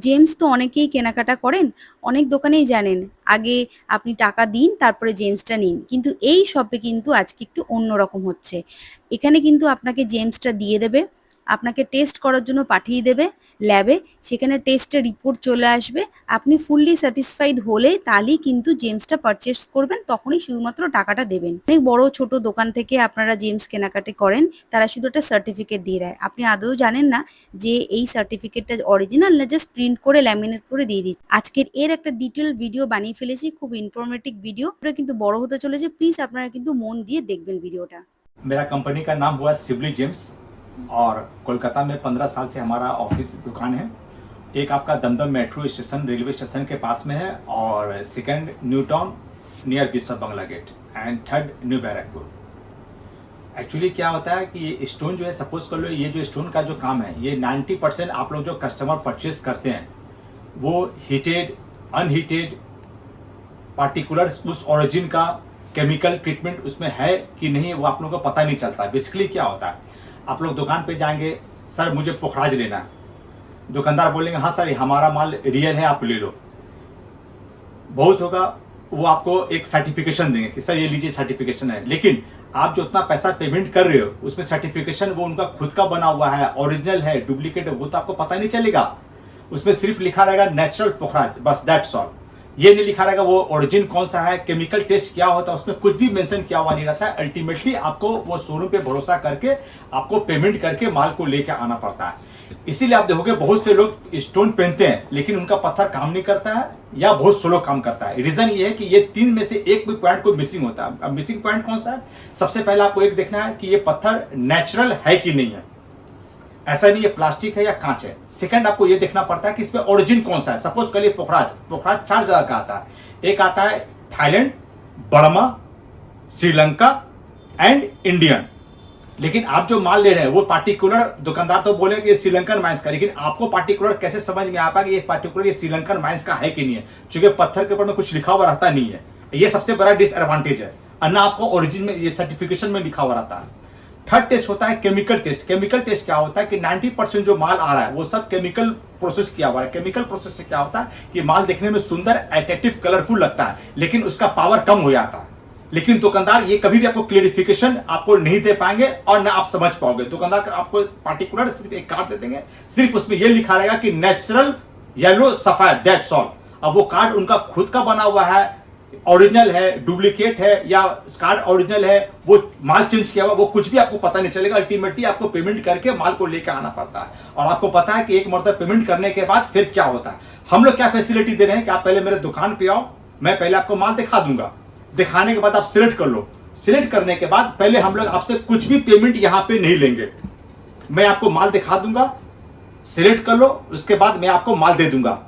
James তো অনেকেই কেনাকাটা করেন, অনেক দোকানেই জানেন আগে আপনি টাকা দিন তারপরে জেমসটা নিন। কিন্তু এই শপে কিন্তু আজকে একটু অন্যরকম হচ্ছে। এখানে কিন্তু আপনাকে জেমসটা দিয়ে দেবে, আপনাকে টেস্ট করার জন্য পাঠিয়ে দেবে ল্যাবে। সেখানে টেস্টের রিপোর্ট চলে আসবে। আপনি ফুললি স্যাটিসফাইড হলে তাহলেই কিন্তু জেমসটা পারচেস করবেন, তখনই শুধুমাত্র টাকাটা দেবেন। অনেক বড় ছোট দোকান থেকে আপনারা জেমস কেনাকাটি করেন, তারা শুধু একটা সার্টিফিকেট দিয়ে দেয়। আপনি আদৌ জানেন না যে এই সার্টিফিকেটটা অরিজিনাল না জাস্ট প্রিন্ট করে ল্যামিনেট করে দিয়ে দিচ্ছে। আজকের এর একটা ডিটেল ভিডিও বানিয়ে ফেলেছি, খুব ইনফরমেটিভ ভিডিও। এটা কিন্তু বড় হতে চলেছে, প্লিজ আপনারা কিন্তু মন দিয়ে দেখবেন ভিডিওটা। मेरा कंपनी का नाम हुआ सिबली जेम्स और कोलकाता में 15 साल से हमारा ऑफिस दुकान है। एक आपका Dumdum metro station railway station के पास में है और second new town near Biswa Bangla gate and third new Barrackpore. Actually क्या होता है कि ये स्टोन जो है, सपोज कर लो ये जो स्टोन का जो काम है ये 90% आप लोग जो कस्टमर परचेस करते हैं वो हीटेड अनहीटेड पार्टिकुलर उस ओरिजिन का केमिकल ट्रीटमेंट उसमें है कि नहीं वो आप लोगों को पता नहीं चलता। बेसिकली क्या होता है, आप लोग दुकान पे जाएंगे, सर मुझे पुखराज लेना है, दुकानदार बोलेंगे हाँ सर हमारा माल रियल है आप ले लो। बहुत होगा वो आपको एक सर्टिफिकेशन देंगे कि सर ये लीजिए सर्टिफिकेशन है, लेकिन आप जो उतना पैसा पेमेंट कर रहे हो उसमें सर्टिफिकेशन वो उनका खुद का बना हुआ है, ओरिजिनल है डुप्लीकेट है, वो तो आपको पता नहीं चलेगा। उसमें सिर्फ लिखा रहेगा नेचुरल पुखराज, बस दैट्स ऑल। ये नहीं लिखा रहेगा वो ओरिजिन कौन सा है, केमिकल टेस्ट क्या होता है, उसमें कुछ भी मेंशन किया हुआ नहीं रहता है। अल्टीमेटली आपको वो शोरूम पे भरोसा करके आपको पेमेंट करके माल को लेके आना पड़ता है। इसीलिए आप देखोगे बहुत से लोग स्टोन पहनते हैं लेकिन उनका पत्थर काम नहीं करता है या बहुत स्लो काम करता है। रीजन ये है कि ये तीन में से एक भी पॉइंट को मिसिंग होता है। अब मिसिंग पॉइंट कौन सा है? सबसे पहले आपको एक देखना है कि ये पत्थर नेचुरल है कि नहीं है, ऐसा नहीं है प्लास्टिक है या कांच है। सेकंड आपको ये देखना पड़ता है कि इसमें ओरिजिन कौन सा है। सपोज करिए पोखराज, पोखराज 4 जगह का आता है। एक आता है Thailand, Burma, Sri Lanka and Indian. लेकिन आप जो माल ले रहे हैं वो पार्टिकुलर दुकानदार तो बोले कि ये श्रीलंकन माइंस का, लेकिन आपको पार्टिकुलर कैसे समझ में आ पाएगा ये पार्टिकुलर ये श्रीलंकन माइंस का है कि नहीं है, क्योंकि पत्थर के ऊपर में कुछ लिखा हुआ रहता नहीं है। ये सबसे बड़ा डिसएडवांटेज है, और ना आपको ओरिजिन में ये सर्टिफिकेशन में लिखा हुआ रहता है। थर्ड टेस्ट होता है केमिकल टेस्ट। केमिकल टेस्ट क्या होता है कि 90% जो माल आ रहा है वो सब केमिकल प्रोसेस किया हुआ है। केमिकल प्रोसेस से क्या होता है कि माल देखने में सुंदर अट्रैक्टिव कलरफुल लगता है लेकिन उसका पावर कम हो जाता है। लेकिन दुकानदार ये कभी भी आपको क्लियरिफिकेशन आपको नहीं दे पाएंगे और ना आप समझ पाओगे। दुकानदार आपको पार्टिकुलर सिर्फ एक कार्ड दे देंगे, सिर्फ उसमें ये लिखा रहेगा कि natural yellow sapphire, that's all. अब वो कार्ड उनका खुद का बना हुआ है, ओरिजिनल है डुप्लीकेट है या कार्ड ओरिजिनल है, वो माल चेंज किया हुआ, वो कुछ भी आपको पता नहीं चलेगा। अल्टीमेटली आपको पेमेंट करके माल को लेकर आना पड़ता है। और आपको पता है कि एक मरतबा पेमेंट करने के बाद फिर क्या होता है। हम लोग क्या फैसिलिटी दे रहे हैं कि आप पहले मेरे दुकान पे आओ, मैं पहले आपको माल दिखा दूंगा, दिखाने के बाद आप सिलेक्ट कर लो। सिलेक्ट करने के बाद पहले हम लोग आपसे कुछ भी पेमेंट यहां पे नहीं लेंगे, मैं आपको माल दिखा दूंगा, सिलेक्ट कर लो, उसके बाद मैं आपको माल दे दूंगा,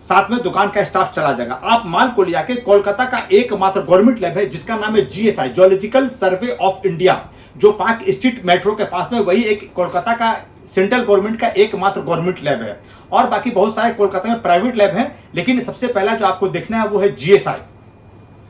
साथ में दुकान का स्टाफ चला जाएगा। आप माल को ले आके कोलकाता का एकमात्र गवर्नमेंट लैब है जिसका नाम है GSI, geological survey of India, जो पार्क स्ट्रीट मेट्रो के पास में, वही एक कोलकाता का सेंट्रल गवर्नमेंट का एकमात्र गवर्नमेंट लैब है। और बाकी बहुत सारे कोलकाता में प्राइवेट लैब हैं, लेकिन सबसे पहला जो आपको देखना है वो है जीएसआई।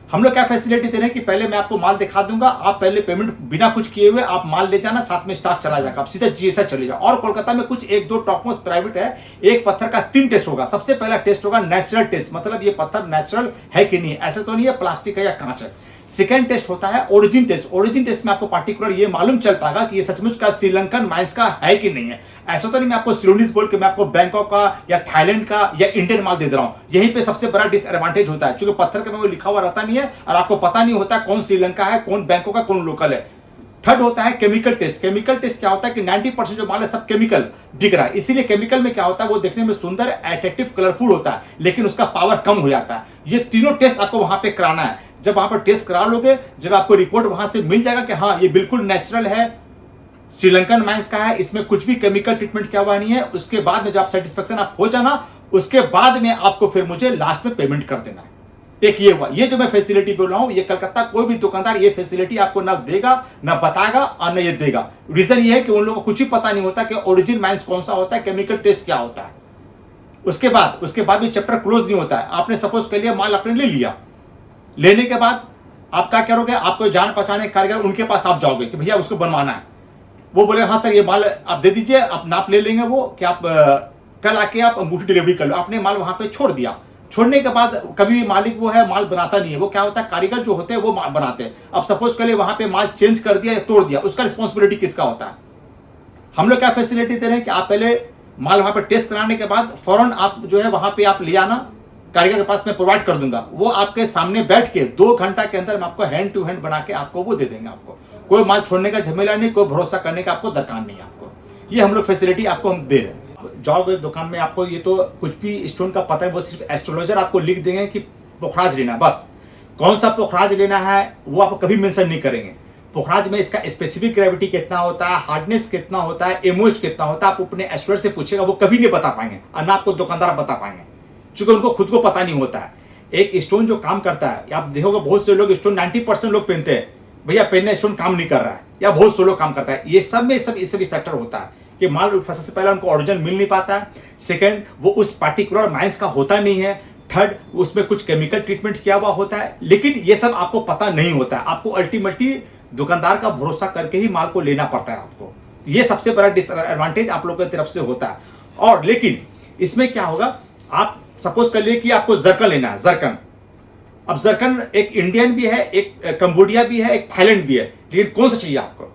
हम लोग क्या फैसिलिटी दे रहे हैं कि पहले मैं आपको माल दिखा दूंगा, आप पहले पेमेंट बिना कुछ किए हुए आप माल ले जाना, साथ में स्टाफ चला जाएगा, आप सीधा जीएसआई चले जाओ। और कोलकाता में कुछ एक दो टॉप मोस्ट प्राइवेट है, एक पत्थर का 3 टेस्ट होगा। सबसे पहला टेस्ट होगा नेचुरल टेस्ट, मतलब ये पत्थर नेचुरल है कि नहीं, ऐसे तो नहीं है प्लास्टिक है या कांच है। सेकंड टेस्ट होता है ओरिजिन टेस्ट। ओरिजिन टेस्ट में आपको पार्टिकुलर ये मालूम चल पाएगा कि ये सचमुच का श्रीलंकन माइंस का है कि नहीं है। ऐसा तो नहीं मैं आपको सिलोनिस बोल के मैं आपको बैंकॉक का या थाईलैंड का या इंडियन माल दे रहा हूं। यहीं पे सबसे बड़ा डिसएडवांटेज होता है, क्योंकि पत्थर के में वो लिखा हुआ रहता नहीं है और आपको पता नहीं होता कौन श्रीलंका है, कौन बैंकॉक का, कौन लोकल है। थर्ड होता है केमिकल टेस्ट। केमिकल टेस्ट क्या होता है कि 90% जो माल है सब केमिकल दिख रहा है, इसीलिए केमिकल में क्या होता है वो देखने में सुंदर अट्रैक्टिव कलरफुल होता है लेकिन उसका पावर कम हो जाता है। ये तीनों टेस्ट आपको वहां पे कराना है। जब वहां पर टेस्ट करा लोगे, जब आपको रिपोर्ट वहां से मिल जाएगा कि हाँ ये बिल्कुल नेचुरल है, श्रीलंकन माइंस का है, इसमें कुछ भी केमिकल ट्रीटमेंट किया हुआ नहीं है, उसके बाद में जब सेटिस्फेक्शन आप हो जाना, उसके बाद में आपको फिर मुझे लास्ट में पेमेंट कर देना है। एक ये हुआ, ये जो मैं फैसिलिटी बोल रहा हूं ये कलकत्ता कोई भी दुकानदार ये फैसिलिटी आपको ना देगा, ना बताएगा और ना ये देगा। रीजन ये है कि उन लोगों को कुछ ही पता नहीं होता कि ओरिजिन माइंस कौन सा होता है, केमिकल टेस्ट क्या होता है। उसके बाद भी चैप्टर क्लोज नहीं होता है। आपने सपोज कर लिया माल आपने ले लिया, लेने के बाद आप क्या करोगे, आपको जान पहचाने कारीगर उनके पास आप जाओगे कि भैया उसको बनवाना है। वो बोले हाँ सर ये माल आप दे दीजिए, आप नाप ले लेंगे वो कि आप कल आके आप अंगूठी डिलीवरी कर लो, आपने माल वहां पे छोड़ दिया, छोड़ने के बाद कभी मालिक वो है माल बनाता नहीं है, वो क्या होता है कारीगर जो होते हैं वो माल बनाते हैं। अब सपोज कर ले वहां पे माल चेंज कर दिया या तोड़ दिया, उसका रिस्पॉन्सिबिलिटी किसका होता है? हम लोग क्या फैसिलिटी दे रहे हैं कि आप पहले माल वहां पे टेस्ट कराने के बाद फौरन आप जो है वहां पे आप ले आना, कारीगर के पास मैं प्रोवाइड कर दूंगा, वो आपके सामने बैठ के 2 घंटा के अंदर हम आपको हैंड टू हैंड बना के आपको वो दे देंगे। आपको कोई माल छोड़ने का झमेला नहीं, कोई भरोसा करने का आपको दरकार नहीं है। आपको ये हम लोग फैसिलिटी आपको हम दे रहे हैं। जाओगे दुकान में, आपको ये तो कुछ भी स्टोन का पता है, वो सिर्फ एस्ट्रोलॉजर आपको लिख देंगे कि पोखराज लेना, बस कौन सा पोखराज लेना है वो आपको कभी मेंशन नहीं करेंगे। पोखराज में इसका स्पेसिफिक ग्रेविटी कितना होता है, हार्डनेस कितना होता है, एमओएच कितना होता है, आप अपने एस्ट्रोलॉजर से पूछेगा, वो कभी नहीं बता पाएंगे और ना आपको दुकानदार बता पाएंगे, क्योंकि उनको खुद को पता नहीं होता है। एक स्टोन जो काम करता है, आप देखोगे बहुत से लोग स्टोन 90% लोग पहनते हैं, भैया पहनना स्टोन काम नहीं कर रहा है, या बहुत से लोग काम करता है। ये सब में सब इससे भी फैक्टर होता है कि माल सबसे पहले उनको ओरिजिनल मिल नहीं पाता है, सेकंड वो उस पार्टिकुलर माइंस का होता नहीं है, थर्ड उसमें कुछ केमिकल ट्रीटमेंट किया हुआ होता है। लेकिन ये सब आपको पता नहीं होता है, आपको अल्टीमेटली दुकानदार का भरोसा करके ही माल को लेना पड़ता है आपको। ये सबसे बड़ा डिसएडवांटेज आप लोगों की तरफ से होता है। और लेकिन इसमें क्या होगा, आप सपोज कर लिए कि आपको जरकन लेना है, जरकन। अब जरकन एक इंडियन भी है, एक कंबोडिया भी है, एक थाईलैंड भी है, लेकिन कौन सा चाहिए आपको?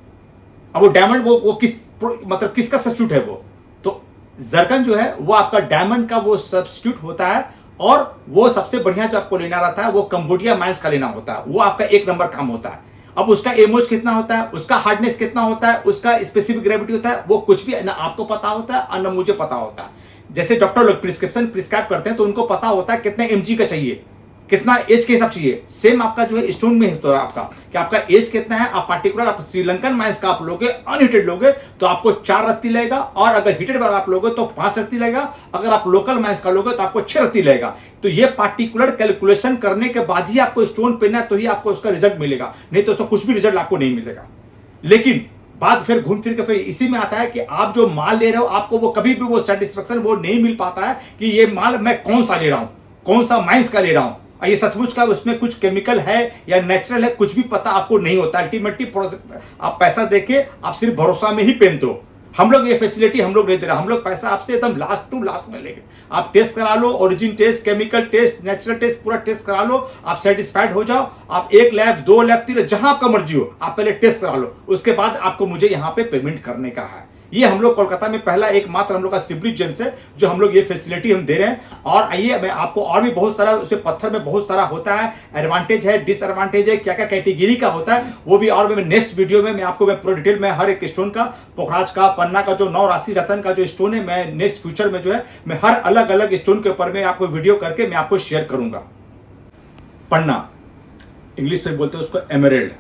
अब वो डायमंड वो किस मतलब किसका सब्स्टिट्यूट है वो? तो जरकन जो है वो आपका डायमंड का वो सब्स्टिट्यूट होता है, और वो सबसे बढ़िया जो आपको लेना रहता है वो कंबोडिया माइंस का लेना होता है, वो आपका 1 नंबर काम होता है। अब उसका एमओएच कितना होता है, उसका हार्डनेस कितना होता है, उसका स्पेसिफिक ग्रेविटी होता है, वो कुछ भी ना आपको पता होता है और ना मुझे पता होता है। जैसे डॉक्टर लोग प्रिस्क्राइब करते हैं तो उनको पता होता है कितने एमजी का चाहिए, कितना एज के हिसाब चाहिए। सेम आपका जो है स्टोन में तो है आपका कि आपका एज कितना है। आप पार्टिकुलर आप श्रीलंकन माइंस का आप लोगे, अनहीटेड लोगे तो आपको 4 रत्ती लगेगा, और अगर हीटेड वाला आप लोगे तो 5 रत्ती लगेगा। अगर आप लोकल माइंस का लोगे तो आपको 6 रत्ती लगेगा। तो ये पार्टिकुलर कैलकुलेशन करने के बाद ही आपको स्टोन पहनना है, तो ही आपको उसका रिजल्ट मिलेगा, नहीं तो उसका कुछ भी रिजल्ट आपको नहीं मिलेगा। लेकिन बात फिर घूम फिर के फिर इसी में आता है कि आप जो माल ले रहे हो, आपको वो कभी भी वो सेटिस्फेक्शन वो नहीं मिल पाता है कि ये माल मैं कौन सा ले रहा हूं, कौन सा माइंस का ले रहा हूं, ये सचमुच का उसमें कुछ केमिकल है या नेचुरल है, कुछ भी पता आपको नहीं होता। अल्टीमेटली आप पैसा देके आप सिर्फ भरोसा में ही पहनते हो। हम लोग ये फैसिलिटी हम लोग नहीं दे रहे, हम लोग पैसा आपसे एकदम लास्ट टू लास्ट में लेंगे। आप टेस्ट करा लो, origin test, chemical test, natural test, पूरा टेस्ट करा लो, आप सेटिस्फाइड हो जाओ। आप 1 लैब 2 लैब 3 जहां आपका मर्जी हो, आप पहले टेस्ट करा लो, उसके बाद आपको मुझे यहाँ पे पेमेंट करने का है। ये हम लोग कोलकाता में पहला एकमात्र हम लोग का सिब्ली जेम्स है जो हम लोग ये फैसिलिटी हम दे रहे हैं। और आइए मैं आपको और भी बहुत सारा, उसमें पत्थर में बहुत सारा होता है, एडवांटेज है, डिसएडवांटेज है, क्या क्या कैटेगरी का होता है, वो भी और मैं नेक्स्ट वीडियो में मैं आपको मैं पूरा डिटेल में हर एक स्टोन का, पोखराज का, पन्ना का, जो 9 राशि रतन का जो स्टोन है, मैं नेक्स्ट फ्यूचर में जो है मैं हर अलग अलग स्टोन के ऊपर में आपको वीडियो करके मैं आपको शेयर करूंगा। पन्ना इंग्लिश में बोलते हैं उसको एमरेल्ड,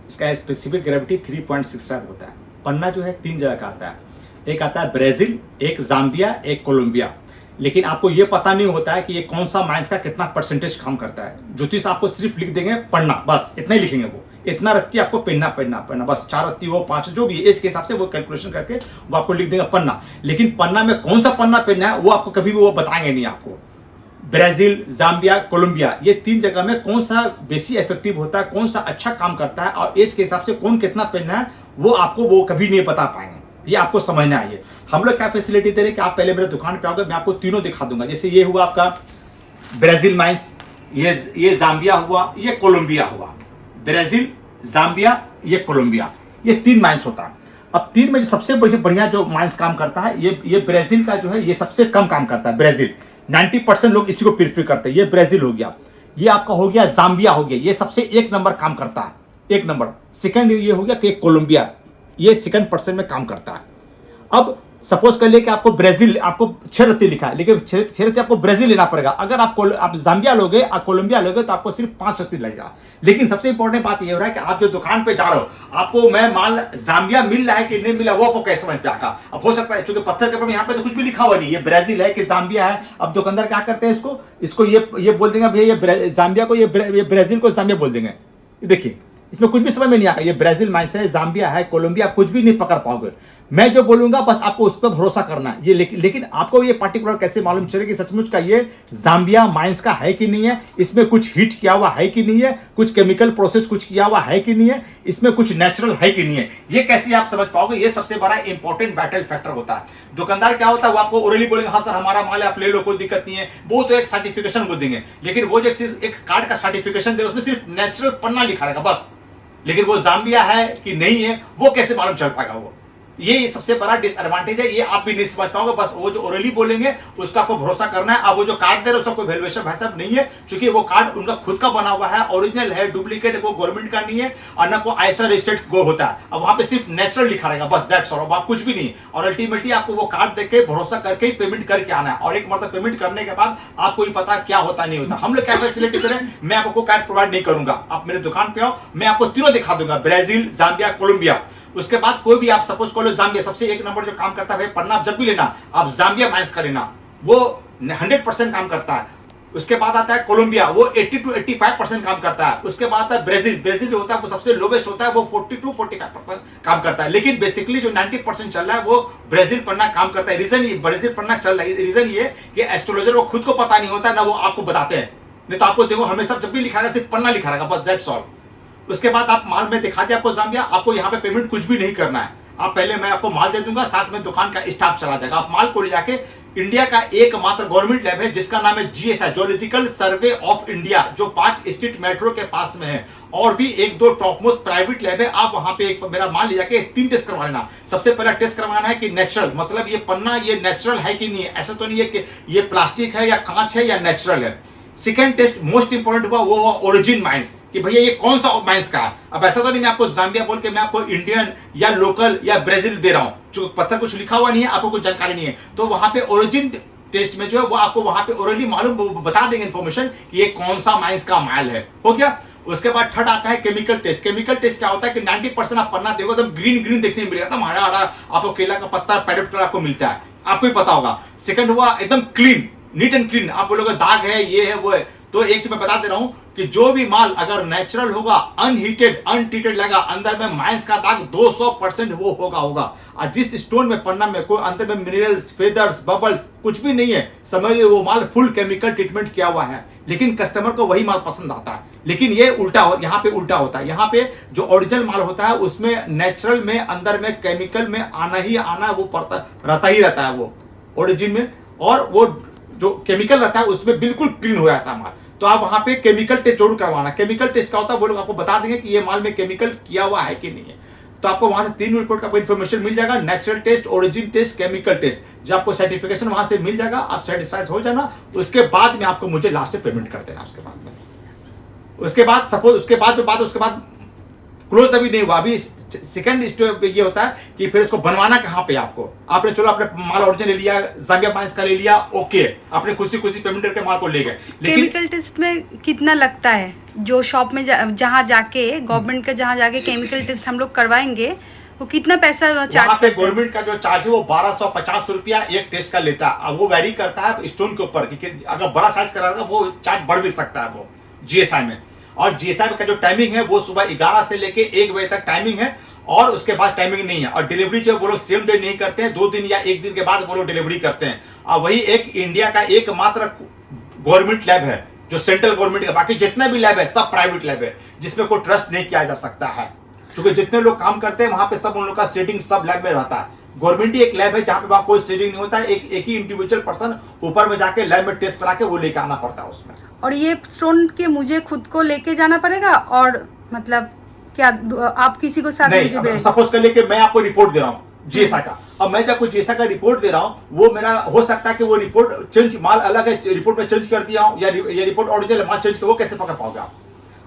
इसका स्पेसिफिक ग्रेविटी 3.65 होता है। पन्ना जो है 3 जगह का आता है, एक आता है ब्राजील, एक जाम्बिया, एक कोलंबिया। लेकिन आपको ये पता नहीं होता है कि ये कौन सा माइंस का कितना परसेंटेज काम करता है। ज्योतिष आपको सिर्फ लिख देंगे पन्ना, बस इतना ही लिखेंगे, वो इतना रत्ती आपको पहनना, बस 4 रत्ती हो 5 जो भी एज के हिसाब से वो कैलकुलेशन करके वो आपको लिख देंगे पन्ना। लेकिन पन्ना में कौन सा पन्ना पहनना है वो आपको कभी भी वो बताएंगे नहीं आपको। ब्राजील, जाम्बिया, कोलंबिया, ये 3 जगह में कौन सा बेसी इफेक्टिव होता है, कौन सा अच्छा काम करता है और एज के हिसाब से कौन कितना पहनना है, वो आपको वो कभी नहीं बता पाएंगे। ये आपको समझना है। हम लोग क्या फैसिलिटी दे रहे हैं कि आप पहले मेरे दुकान पे आओगे, मैं आपको तीनों दिखा दूंगा। जैसे ये हुआ आपका ब्राजील माइंस, ये जाम्बिया हुआ, ये कोलंबिया हुआ। ब्राजील, जाम्बिया, ये कोलंबिया, ये 3 माइंस होता है। अब 3 में जो सबसे बढ़िया जो माइंस काम करता है, ये ब्राजील का जो है ये सबसे कम काम करता है। ब्राजील 90% लोग इसी को प्रेफर करते हैं। ये ब्राजील हो गया, ये आपका हो गया जाम्बिया हो गया, ये सबसे 1 नंबर काम करता है, 1 नंबर। सेकंड ये हो गया कि कोलंबिया, ये सेकंड पर्सन में काम करता है। अब सपोज कर लिए कि आपको ब्राजील, आपको 6 रत्ती लिखा है, लेकिन 6 रत्ती आपको ब्राजील लेना पड़ेगा। अगर आप जाम्बिया लोगे और कोलंबिया लोगे तो आपको सिर्फ 5 रत्ती लगेगा। लेकिन सबसे इंपॉर्टेंट बात ये हो रहा है कि आप जो दुकान पे जा रहे हो, आपको मैं माल जाम्बिया मिल रहा है कि नहीं मिला वो आपको कैसे समझ पे आएगा। अब हो सकता है क्योंकि पत्थर के ऊपर यहाँ पे तो कुछ भी लिखा हुआ नहीं, ये ब्राजील है कि जाम्बिया है। अब दुकानदार क्या करते हैं, इसको ये बोल देंगे भैया ये जाम्बिया को, ये ब्राजील को जाम्बिया बोल देंगे। देखिए इसमें कुछ भी समझ में नहीं आएगा, ये ब्राजील माइंस है, जाम्बिया है, कोलंबिया, कुछ भी नहीं पकड़ पाओगे। मैं जो बोलूंगा बस आपको उस पर भरोसा करना है। ये लेकिन आपको ये पर्टिकुलर कैसे मालूम चले कि सचमुच का ये जाम्बिया माइंस का है कि नहीं है, इसमें कुछ हीट किया हुआ है कि नहीं है, कुछ केमिकल प्रोसेस कुछ किया हुआ है कि नहीं है, इसमें कुछ नेचुरल है कि नहीं है, ये कैसे आप समझ पाओगे? ये सबसे बड़ा इंपॉर्टेंट बैटल फैक्टर होता है। दुकानदार क्या होता है, वो आपको ओरली बोलेंगे हाँ सर हमारा माल है आप ले लो कोई दिक्कत नहीं है, वो तो एक सर्टिफिकेशन को देंगे, लेकिन वो जो सिर्फ एक कार्ड का सर्टिफिकेशन दे उसमें सिर्फ नेचुरल पन्ना लिखा रहेगा बस, लेकिन वो जाम्बिया है कि नहीं है वो कैसे मालूम चल पाएगा? वो ये सबसे बड़ा डिसएडवांटेज है, ये आप भी नहीं समझ पाओगे। बस वो जो ओरली बोलेंगे उसका आपको भरोसा करना है। अब वो जो कार्ड दे रहे उसका कोई वैल्यूएशन भाई साहब नहीं है, क्योंकि वो कार्ड उनका खुद का बना हुआ है, ओरिजिनल है, डुप्लीकेट वो गवर्नमेंट का नहीं है और ना कोई आईएसओ रजिस्टर्ड वो होता है। अब वहां पे सिर्फ नेचुरल लिखा रहेगा बस, दैट्स ऑल, आप कुछ भी नहीं। और अल्टीमेटली आपको वो कार्ड देख के भरोसा करके ही पेमेंट करके आना है, और एक मतलब पेमेंट करने के बाद आपको भी पता क्या होता नहीं होता। हम लोग क्या फैसिलिटी करें, मैं आपको कार्ड प्रोवाइड नहीं करूंगा, आप मेरे दुकान पे आओ मैं आपको तीनों दिखा दूंगा, ब्राजील, जाम्बिया, कोलंबिया। उसके बाद कोई भी आप सपोज कर लो जाम्बिया, सबसे एक नंबर जो काम करता है पन्ना, आप जब भी लेना आप जाम्बिया माइंस का लेना, वो 100% काम करता है। उसके बाद आता है कोलंबिया, वो 80 to 85% काम करता है। उसके बाद आता है ब्राजील, ब्राजील जो होता है वो सबसे लोवेस्ट होता है, वो 40 to 45% काम करता है। लेकिन बेसिकली जो 90% चल रहा है वो ब्राजील पन्ना काम करता है। रीजन ये ब्राजील पन्ना चल रहा है, रीजन ये कि एस्ट्रोलॉजर को खुद को पता नहीं होता ना वो आपको बताते हैं, नहीं तो आपको देखो हमेशा जब भी लिखा रहेगा सिर्फ पन्ना लिखा रहेगा बस, दैट्स ऑल। उसके बाद आप माल में दिखा दिया आपको जाम्बिया, आपको यहाँ पे पेमेंट कुछ भी नहीं करना है। आप पहले मैं आपको माल दे दूंगा, साथ में दुकान का स्टाफ चला जाएगा। आप माल को ले जाके इंडिया का एकमात्र गवर्नमेंट लैब है जिसका नाम है GSI, geological survey of India, जो पार्क स्ट्रीट मेट्रो के पास में है, और भी एक दो टॉप मोस्ट प्राइवेट लैब है। आप वहां पे एक मेरा माल ले जाके 3 टेस्ट करवा लेना। सबसे पहला टेस्ट करवाना है कि नेचुरल, मतलब ये पन्ना ये नेचुरल है कि नहीं है, ऐसा तो नहीं है कि ये प्लास्टिक है या कांच है या नेचुरल है। सेकेंड टेस्ट मोस्ट इंपोर्टेंट हुआ वो ओरिजिन माइंस, कि भैया ये कौन सा माइंस का है। अब ऐसा तो नहीं मैं आपको जाम्बिया बोल के मैं आपको इंडियन या लोकल या ब्राजील दे रहा हूं, जो पत्थर कुछ लिखा हुआ नहीं है, आपको कुछ जानकारी नहीं है, तो वहां पे ओरिजिन टेस्ट में जो है वो आपको वहां पे ओरली मालूम बता देंगे इन्फॉर्मेशन कि ये कौन सा माइंस का माल है। हो गया। उसके बाद थर्ड आता है केमिकल टेस्ट। केमिकल टेस्ट क्या होता है कि 90% आप पन्ना देखो एकदम ग्रीन ग्रीन देखने में मिलेगा, एकदम हरा हरा आपको केला का पत्ता पैरेट कलर आपको मिलता है, आपको भी पता होगा। सेकंड हुआ एकदम क्लीन, नीट एंड क्लीन, आप बोलोगे दाग है ये है वो है, तो एक चीज मैं बता दे रहा हूं कि जो भी माल अगर नेचुरल होगा, अनहीटेड अनट्रीटेड लगा, अंदर में माइंस का दाग 200% वो होगा। और जिस स्टोन में पन्ना में कोई अंदर में मिनरल्स, फेदर्स, बबल्स कुछ भी नहीं है, समझिए वो माल फुल केमिकल ट्रीटमेंट किया हुआ है, लेकिन कस्टमर को वही माल पसंद आता है। लेकिन ये उल्टा यहाँ पे उल्टा होता है, यहाँ पे जो ओरिजिनल माल होता है उसमें नेचुरल में अंदर में केमिकल में आना ही आना वो पड़ता रहता ही रहता है वो ओरिजिन में, और वो जो केमिकल रहता है उसमें बिल्कुल क्लीन हो जाता है माल। तो आप वहां पे केमिकल टेस्ट जरूर करवाना। केमिकल टेस्ट क्या होता है वो लोग आपको बता देंगे कि ये माल में केमिकल किया हुआ है कि नहीं है। तो आपको वहां से 3 रिपोर्ट का इन्फॉर्मेशन मिल जाएगा, natural test, origin test, chemical test. जब आपको सर्टिफिकेशन वहां से मिल जाएगा आप सेटिस्फाइड हो जाना। उसके बाद में आपको मुझे लास्ट में पेमेंट कर देना। उसके बाद सपोज उसके बाद क्लोज अभी नहीं हुआ, अभी सेकंड स्टेप ये होता है कि फिर इसको बनवाना कहाँ पे आपको। आपने चलो आपने माल ओरिजिनल ले लिया, जाम्बिया माइंस का ले लिया, ओके, आपने खुशी पेमेंट करके माल को ले गए। केमिकल टेस्ट में कितना लगता है? जो शॉप में जहाँ जाके गवर्नमेंट का जहाँ जाके केमिकल टेस्ट हम लोग करवाएंगे वो कितना पैसा चार्ज पे? गवर्नमेंट का जो चार्ज है वो 1250 रुपया एक टेस्ट का लेता है। अब वो वेरी करता है स्टोन के ऊपर, क्योंकि अगर बड़ा साइज कराएगा वो चार्ज बढ़ भी सकता है वो जीएसआई में। और जीएसआई का जो टाइमिंग है वो सुबह 11 से लेके 1 बजे तक टाइमिंग है, और उसके बाद टाइमिंग नहीं है। और डिलीवरी जो वो लोग सेम डे नहीं करते हैं, 2 दिन या 1 दिन के बाद वो लोग डिलीवरी करते हैं। और वही एक इंडिया का एकमात्र गवर्नमेंट लैब है जो सेंट्रल गवर्नमेंट का, बाकी जितने भी लैब है सब प्राइवेट लैब है जिसमें कोई ट्रस्ट नहीं किया जा सकता है, क्योंकि जितने लोग काम करते हैं वहां पे सब उन लोग का सेटिंग सब लैब में रहता है। गवर्नमेंट ही एक लैब है जहां पे वहां कोई सेटिंग नहीं होता है, एक ही इंडिविजुअल पर्सन ऊपर में जाके लैब में टेस्ट करा के वो लेके आना पड़ता है उसमें। और ये स्टोन के मुझे खुद को लेके जाना पड़ेगा, और मतलब क्या आप किसी को साथ नहीं, सपोज कर लेके मैं आपको रिपोर्ट दे रहा हूँ जीएसआई का, अब मैं जब कोई जीएसआई का रिपोर्ट दे रहा हूँ वो मेरा हो सकता है कि वो रिपोर्ट चेंज, माल अलग है रिपोर्ट में चेंज कर दिया हूँ, या ये रिपोर्ट ओरिजिनल माल चेंज कर, वो कैसे पकड़ पाओगे आप?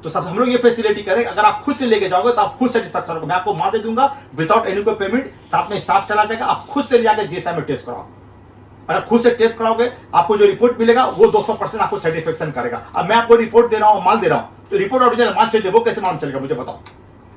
तो सब हम लोग ये फैसिलिटी करें, अगर आप खुद से लेके जाओगे तो आप खुद सेटिस्फैक्शन होगा। मैं आपको माल दे दूंगा विदाउट एनी कोई पेमेंट, साथ में स्टाफ चला जाएगा, आप खुद से ले जाकर जीएसआई में टेस्ट कराओ। अगर खुद से टेस्ट कराओगे आपको जो रिपोर्ट मिलेगा वो 200% आपको सेटिस्फैक्शन करेगा। अब मैं आपको रिपोर्ट दे रहा हूँ, माल दे रहा हूँ, तो रिपोर्ट ओरिजिनल माल चेंज है, वो कैसे मालूम चलेगा मुझे बताओ?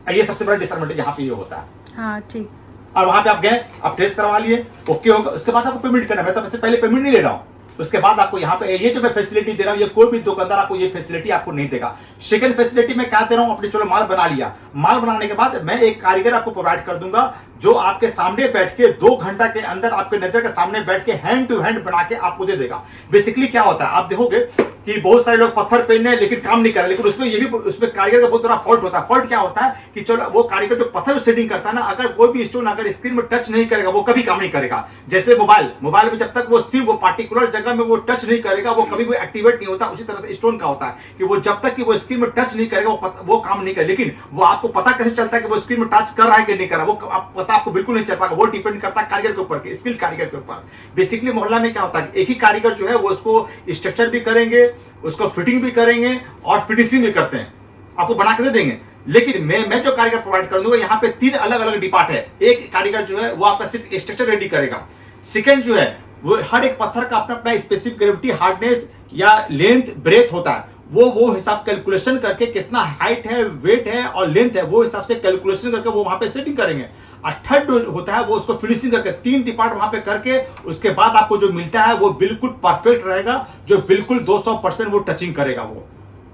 ये सबसे बड़ा डिसएडवांटेज यहाँ पे ये होता है। हाँ ठीक। और वहां पे आप गए, आप टेस्ट करवा लिए, ओके होगा, उसके बाद आपको पेमेंट करना है। मैं तो पहले पेमेंट नहीं ले रहा हूँ, उसके बाद आपको यहाँ पे ये जो मैं फैसिलिटी दे रहा हूँ, ये कोई भी दुकानदार आपको ये फैसिलिटी आपको नहीं देगा। सेकंड फैसिलिटी में क्या दे रहा हूँ, अपने चलो माल बना लिया, माल बनाने के बाद मैं एक कारीगर आपको प्रोवाइड कर दूंगा जो आपके सामने बैठ के 2 घंटा के अंदर आपके नजर के सामने बैठ के हैंड टू हैंड बना के आपको दे देगा। बेसिकली क्या होता है, आप देखोगे कि बहुत सारे लोग पत्थर पहनने हैं लेकिन काम नहीं कर रहे, लेकिन उसमें ये भी उसमें कारीगर का बहुत बड़ा फॉल्ट होता है। फॉल्ट क्या होता है कि चलो वो कारीगर जो पत्थर सेटिंग करता है ना, अगर कोई भी स्टोन अगर स्क्रीन में टच नहीं करेगा वो कभी काम नहीं करेगा। जैसे मोबाइल में जब तक वो सिम वो पार्टिकुलर जगह में वो टच नहीं करेगा वो कभी भी एक्टिवेट नहीं होता। उसी तरह से स्टोन का होता है कि वो जब तक कि वो स्क्रीन में टच नहीं करेगा वो काम नहीं करेगा। लेकिन वो आपको पता कैसे चलता है कि वो स्क्रीन में टच कर रहा है कि नहीं कर रहा, वो पता आपको बिल्कुल नहीं चल पाएगा। वो डिपेंड करता है कारीगर के ऊपर, स्किल कारीगर के ऊपर। बेसिकली मोहल्ला में क्या होता है, एक ही कारीगर जो है वो उसको स्ट्रक्चर भी करेंगे, उसको फिटिंग भी करेंगे और फिनिशिंग भी करते हैं, आपको बना के दे देंगे। लेकिन मैं जो कारीगर प्रोवाइड कर दूंगा, यहाँ पे 3 अलग अलग डिपार्ट है। एक कारीगर जो है वो आपका सिर्फ स्ट्रक्चर रेडी करेगा। सेकंड जो है वो हर एक पत्थर का अपना अपना स्पेसिफिक ग्रेविटी, हार्डनेस या लेंथ ब्रेथ होता है, वो हिसाब कैलकुलेशन करके कितना हाइट है, वेट है और लेंथ है, वो हिसाब से कैलकुलेशन करके वो वहां पे सेटिंग करेंगे। और थर्ड होता है वो उसको फिनिशिंग करके 3 डिपार्ट वहां पे करके उसके बाद आपको जो मिलता है वो बिल्कुल परफेक्ट रहेगा, जो बिल्कुल 200% वो टचिंग करेगा। वो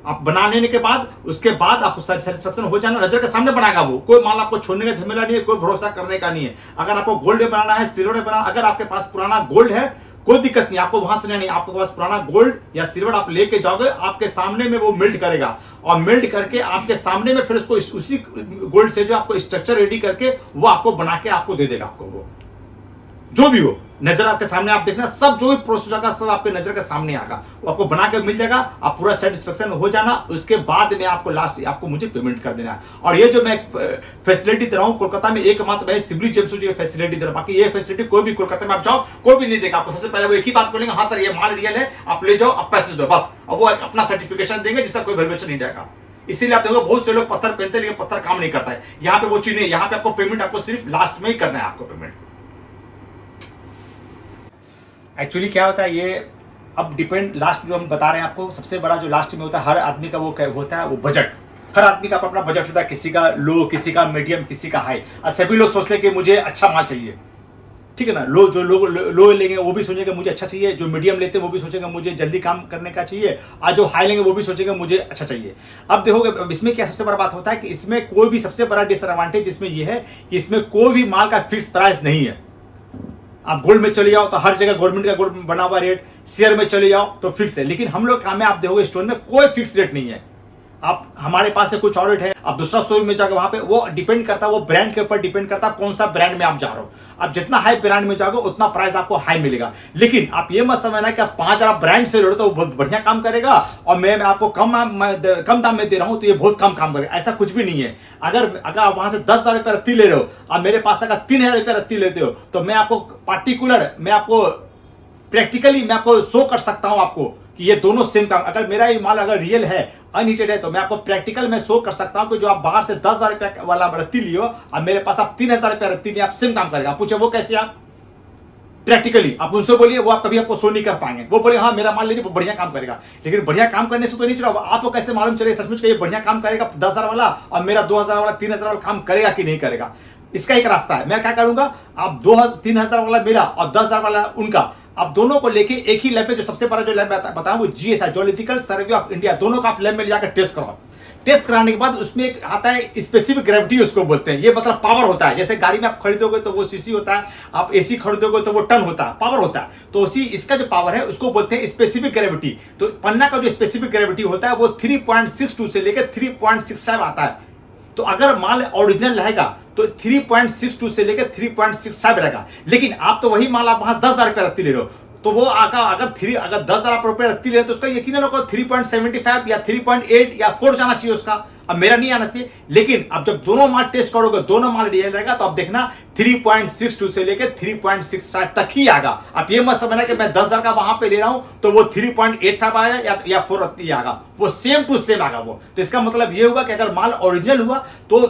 आप बना लेने के बाद उसके बाद आपको सेटिस्फेक्शन हो जाना, नजर के सामने बनाएगा वो, कोई माल आपको छोड़ने का झमेला नहीं है, कोई भरोसा करने का नहीं है। अगर आपको गोल्ड में बनाना है, सिल्वर में बनाना, अगर आपके पास पुराना गोल्ड है कोई दिक्कत नहीं, आपको वहां से नहीं, आपके पास पुराना गोल्ड या सिल्वर आप लेके जाओगे, आपके सामने में वो मेल्ट करेगा और मेल्ट करके आपके सामने में फिर उसको उसी गोल्ड से जो आपको स्ट्रक्चर रेडी करके वो आपको बना के आपको दे देगा। आपको वो जो भी हो नजर आपके सामने, आप देखना सब जो भी प्रोसेस होगा सब आपके नजर के सामने आएगा, वो आपको बना के मिल जाएगा। आप पूरा सेटिस्फेक्शन हो जाना, उसके बाद में आपको लास्ट आपको मुझे पेमेंट कर देना है। और ये जो मैं फैसिलिटी दे रहा हूँ कोलकाता में एकमात्र मैं सिबली जेम्स जो फैसिलिटी दे रहा हूँ, बाकी ये फैसिलिटी कोई भी कोलकाता में आप जाओ कोई भी नहीं देगा आपको। सबसे पहले वो एक ही बात बोलेंगे, हाँ सर ये माल रियल है, आप ले जाओ, आप पैसे दो बस, और वो अपना सर्टिफिकेशन देंगे जिसका कोई वैल्यूएशन नहीं रहेगा। इसीलिए आप देखो बहुत से लोग पत्थर पहनते हैं लेकिन पत्थर काम नहीं करता है। यहाँ पे वो चीज नहीं, यहाँ पे आपको पेमेंट आपको सिर्फ लास्ट में ही करना है आपको पेमेंट। एक्चुअली क्या होता है ये अब डिपेंड, लास्ट जो हम बता रहे हैं आपको, सबसे बड़ा जो लास्ट में होता है हर आदमी का वो होता है वो बजट। हर आदमी का अपना बजट होता है, किसी का लो, किसी का मीडियम, किसी का हाई। और सभी लोग सोचते हैं कि मुझे अच्छा माल चाहिए, ठीक है ना। जो लोग लो लेंगे वो भी सोचेंगे मुझे अच्छा चाहिए, जो मीडियम लेते हैं वो भी सोचेंगे मुझे जल्दी काम करने का चाहिए, और जो हाई लेंगे वो भी सोचेंगे मुझे अच्छा चाहिए। अब देखोगे इसमें क्या सबसे बड़ा बात होता है कि इसमें कोई भी सबसे बड़ा डिसएडवांटेज इसमें ये है कि इसमें कोई भी माल का फिक्स प्राइस नहीं है। आप गोल्ड में चले जाओ तो हर जगह गवर्नमेंट का गोल्ड बना हुआ रेट, शेयर में चले जाओ तो फिक्स है, लेकिन हम लोग काम में आप देखोगे स्टोन में कोई फिक्स रेट नहीं है। आप हमारे पास से कुछ और रेट है, आप दूसरा शोरूम में जाकर वहां पे वो डिपेंड करता है, वो ब्रांड के ऊपर डिपेंड करता है कौन सा ब्रांड में आप जा रहे हो। आप जितना हाई ब्रांड में जाओगे उतना प्राइस आपको हाई मिलेगा। लेकिन आप ये मत समझना कि आप 5,000 ब्रांड से ले लो तो बहुत बढ़िया काम करेगा और मैं आपको कम दाम में दे रहा हूं तो ये बहुत कम काम करेगा, ऐसा कुछ भी नहीं है। अगर आप वहां से 10,000 रुपये रत्ती ले रहे हो और मेरे पास अगर 3,000 रुपये रत्ती लेते हो तो मैं आपको पार्टिकुलर, मैं आपको प्रैक्टिकली मैं आपको शो कर सकता हूं आपको कि ये दोनों सेम काम। अगर मेरा ये माल अगर रियल है, अनहीटेड है, तो मैं आपको प्रैक्टिकल में शो कर सकता हूं कि जो आप बाहर से 10,000 रुपया वाला रत्ती लियो और मेरे पास आप 3,000 रुपया रत्ती लियो, आप सेम काम करेगा। आप पूछे वो कैसे, आप प्रैक्टिकली आप उनसे बोलिए, वो आप कभी आपको शो नहीं कर पाएंगे। वो बोले हाँ मेरा माल लीजिए, वो बढ़िया काम करेगा, लेकिन बढ़िया काम करने से तो नहीं चला। आपको कैसे मालूम चले सचमुच का ये बढ़िया काम करेगा 10,000 वाला और मेरा 2,000 वाला 3,000 वाला काम करेगा कि नहीं करेगा? इसका एक रास्ता है, मैं क्या करूंगा, आप 3,000 वाला मेरा और 10,000 वाला उनका, आप दोनों को लेके एक ही लैब में, जो सबसे बड़ा जो लैब बताऊं वो GSI, geological survey of India, दोनों का आप लैब में ले जाकर टेस्ट कराओ। टेस्ट कराने के बाद उसमें एक आता है स्पेसिफिक ग्रेविटी उसको बोलते हैं। ये मतलब पावर होता है, जैसे गाड़ी में आप खरीदोगे तो वो सीसी होता है, आप एसी खरीदोगे तो वो टन होता है, पावर होता है। तो उसी इसका जो पावर है उसको बोलते हैं स्पेसिफिक ग्रेविटी। तो पन्ना का जो स्पेसिफिक ग्रेविटी होता है वो 3.62 से लेकर 3.65 आता है। तो अगर माल ओरिजिनल रहेगा तो 3.62 से लेकर 3.65 रहेगा। लेकिन आप तो वही माल आप वहां 10,000 रुपये रत्ती ले रहे हो, तो वो अगर 10,000 रुपये रत्ती ले रहे तो उसका यकीनन आपको 3.75 या 3.8 या 4 जाना चाहिए उसका। अब मेरा नहीं आना चाहिए। लेकिन अब जब दोनों माल टेस्ट करोगे, दोनों माल रियल रहेगा, तो आप देखना 3.62 से लेकर 3.65 तक ही आएगा। आप ये मत समझना कि मैं 10,000 का वहां पे ले रहा हूं तो वो 3.85 आएगा या 4 आएगा, वो सेम टू सेम आएगा वो। तो इसका मतलब ये हुआ कि अगर माल ओरिजिनल हुआ तो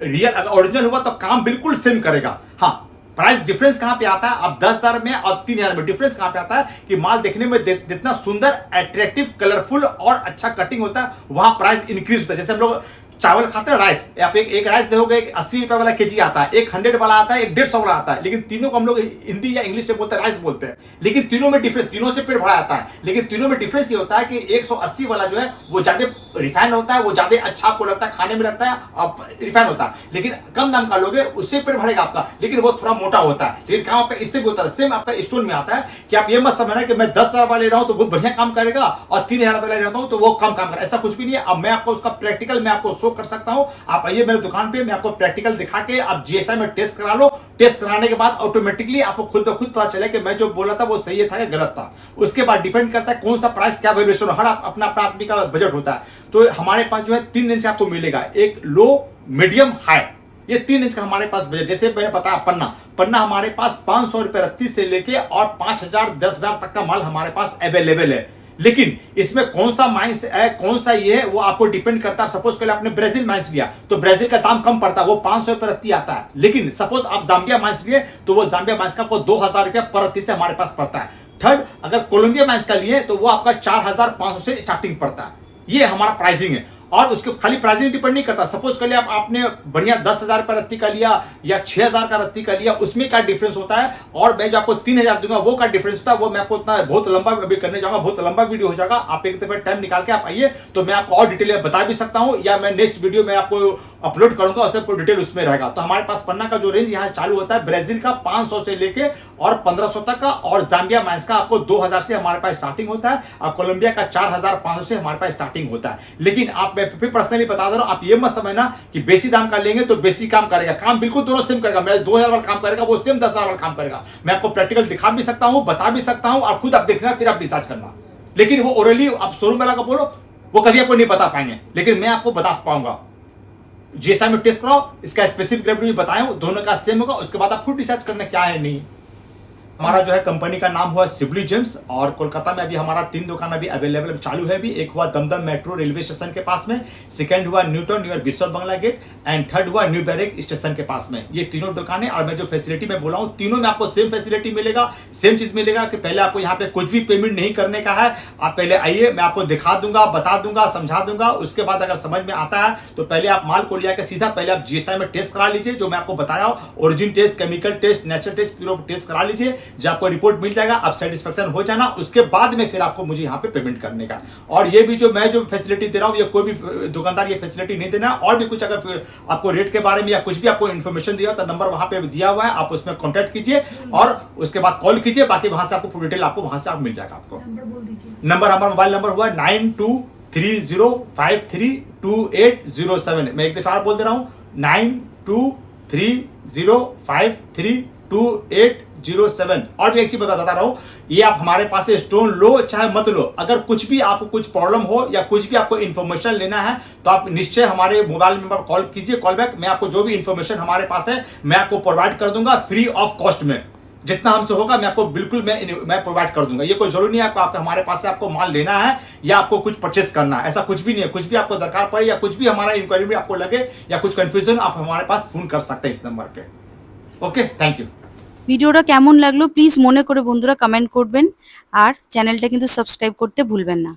रियल, अगर ओरिजिनल हुआ तो काम बिल्कुल सेम करेगा। हाँ, प्राइस डिफरेंस कहां पे आता है, अब 10,000 में और 3,000 में डिफरेंस कहां पे आता है कि माल देखने में जितना सुंदर, अट्रैक्टिव, कलरफुल और अच्छा कटिंग होता है वहां प्राइस इंक्रीज होता है। जैसे हम लोग चावल खाते हैं राइस, आप एक राइस देखोगे 80 रुपए वाला केजी आता है, एक 100 वाला आता है, एक 150 वाला आता है, लेकिन तीनों को हम लोग हिंदी या इंग्लिश से बोलते हैं राइस बोलते हैं, लेकिन तीनों में डिफरेंस, तीनों से पेट भरा आता है, लेकिन तीनों में डिफरेंस ये होता है कि 180 वाला जो है वो ज्यादा रिफाइन होता है, वो ज्यादा अच्छा आपको लगता है, खाने में लगता है और रिफाइन होता है, लेकिन कम दाम का लोगे उससे पेट भरेगा आपका, लेकिन वो थोड़ा मोटा होता है, लेकिन काम आपका इससे भी होता है। सेम आपका स्टोन में आता है कि आप ये मत समझना कि मैं 10,000 वाला ले रहा हूं तो बहुत बढ़िया काम करेगा और 3,000 वाला ले रहा हूं तो वो कम काम करेगा, ऐसा कुछ भी नहीं है। अब मैं आपको उसका प्रैक्टिकल मैं आपको शो कर सकता हूं, आप आइए मेरे दुकान पे, मैं आपको प्रैक्टिकल दिखा के आप जीएसआई में टेस्ट करा लो, टेस्ट कराने के बाद ऑटोमेटिकली आपको खुद ब खुद पता चले कि मैं जो बोला था वो सही था या गलत था। उसके बाद डिपेंड करता है कौन सा प्राइस क्या वैल्यूएशन, हर अपना अपना आदमी का बजट होता है। तो हमारे पास जो है 3 रेंज आपको मिलेगा, एक लो, मीडियम, हाई, ये 3 इंच का हमारे पास बजट। जैसे मैंने बताया पन्ना हमारे पास 500 रुपए रत्ती से लेके और 5,000 10,000 तक का माल हमारे पास अवेलेबल है, लेकिन इसमें कौन सा माइंस है कौन सा ये है वो आपको डिपेंड करता है। सपोज के लिए आपने ब्राजील माइंस लिया तो ब्राजील का दाम कम पड़ता है, वो 500 रुपए रत्ती आता है, लेकिन सपोज आप जाम्बिया माइंस लिए तो वो जाम्बिया माइंस का आपको 2,000 रुपया पर रत्ती से हमारे पास पड़ता है। थर्ड, अगर कोलंबिया माइंस का लिए तो वो आपका 4,500 से स्टार्टिंग पड़ता है। ये हमारा प्राइसिंग है और उसके खाली प्राइसिंग डिपेंड नहीं करता। सपोज कर लिया आपने बढ़िया 10,000 रुपए रत्ती का लिया या 6,000 का रत्ती का लिया, उसमें क्या डिफरेंस होता है और मैं जो आपको 3,000 दूंगा वो क्या डिफरेंस होता है, वो मैं आपको उतना बहुत लंबा अभी करने जाऊंगा, बहुत लंबा वीडियो हो जाएगा। आप एक दफे टाइम निकाल के आप आइए तो मैं आपको और डिटेल में बता भी सकता हूं या मैं नेक्स्ट वीडियो में आपको अपलोड करूंगा, उससे आपको डिटेल उसमें रहेगा। तो हमारे पास पन्ना का जो रेंज यहाँ से चालू होता है ब्राजील का 500 से लेके और 1,500 तक का, और जाम्बिया माइंस का आपको 2,000 से हमारे पास स्टार्टिंग होता है और कोलंबिया का 4,500 से हमारे पास स्टार्टिंग होता है। लेकिन आप मैं पर्सनली बता दे रहा हूं, आप ये मत समझना कि बेसी दाम का लेंगे तो बेसी काम करेगा, काम बिल्कुल दोनों सेम करेगा। मेरा 2,000 वाला काम करेगा वो सेम 10,000 वाला काम करेगा। मैं आपको प्रैक्टिकल दिखा भी सकता हूं, बता भी सकता हूं, और खुद आप देखना फिर आप रिसर्च करना। लेकिन वो ओरली आप शोरूम वाला का बोलो वो कभी आपको नहीं बता पाएंगे, लेकिन मैं आपको बता पाऊंगा। जीएसआई में टेस्ट कराओ, इसका स्पेसिफिक रेट भी बताया, दोनों का सेम होगा, उसके बाद आप खुद रिसर्च करना क्या है नहीं। हमारा जो है कंपनी का नाम हुआ सिबली जेम्स और कोलकाता में अभी हमारा 3 दुकान अभी अवेलेबल चालू है। अभी एक हुआ दमदम मेट्रो रेलवे स्टेशन के पास में, सेकंड हुआ न्यूटन नियर विश्व बंगला गेट, एंड थर्ड हुआ न्यू बैरेक स्टेशन के पास में। ये तीनों दुकानें, और मैं जो फैसिलिटी में बोला हूँ तीनों में आपको सेम फैसिलिटी मिलेगा, सेम चीज मिलेगा कि पहले आपको यहाँ पे कुछ भी पेमेंट नहीं करने का है। आप पहले आइए, मैं आपको दिखा दूंगा, बता दूंगा, समझा दूंगा। उसके बाद अगर समझ में आता है तो पहले आप माल को लिया के सीधा पहले आप जीएसआई में टेस्ट करा लीजिए, जो मैं आपको बताया, origin test, chemical test, natural test, pure test करा लीजिए, जो आपको रिपोर्ट मिल जाएगा, आप सेटिस्फेक्शन हो जाना। उसके बाद में फिर आपको मुझे यहाँ पे पेमेंट करने का। और ये भी जो मैं जो फैसिलिटी दे रहा हूँ, ये कोई भी दुकानदार ये फैसिलिटी नहीं देना। और भी कुछ अगर आपको रेट के बारे में या कुछ भी आपको इन्फॉर्मेशन दिया तो नंबर वहां पे दिया हुआ है, आप उसमें कॉन्टैक्ट कीजिए और उसके बाद कॉल कीजिए, बाकी वहां से आपको पूरी डिटेल आपको वहां से आप मिल जाएगा। आपको नंबर हमारा मोबाइल नंबर हुआ 9230532807। मैं एक दफा बोल दे रहा हूँ 9230532807। और भी एक चीज बता रहा हूं, ये आप हमारे पास से स्टोन लो चाहे मत लो, अगर कुछ भी आपको कुछ प्रॉब्लम हो या कुछ भी आपको इन्फॉर्मेशन लेना है तो आप निश्चय हमारे मोबाइल नंबर कॉल कीजिए, कॉल बैक। मैं आपको जो भी इन्फॉर्मेशन हमारे पास है मैं आपको प्रोवाइड कर दूंगा फ्री ऑफ कॉस्ट में। जितना हमसे होगा मैं आपको बिल्कुल मैं प्रोवाइड कर दूंगा। ये कोई जरूरी नहीं है आपको हमारे पास से आपको माल लेना है या आपको कुछ परचेस करना है, ऐसा कुछ भी नहीं है। कुछ भी आपको दरकार पड़े या कुछ भी हमारा इंक्वायरी में आपको लगे या कुछ कंफ्यूजन, आप हमारे पास फोन कर सकते हैं इस नंबर पे। Okay, thank you. ভিডিওটা কেমন লাগলো প্লিজ মনে করে বন্ধুরা কমেন্ট করবেন আর চ্যানেলটা কিন্তু সাবস্ক্রাইব করতে ভুলবেন না।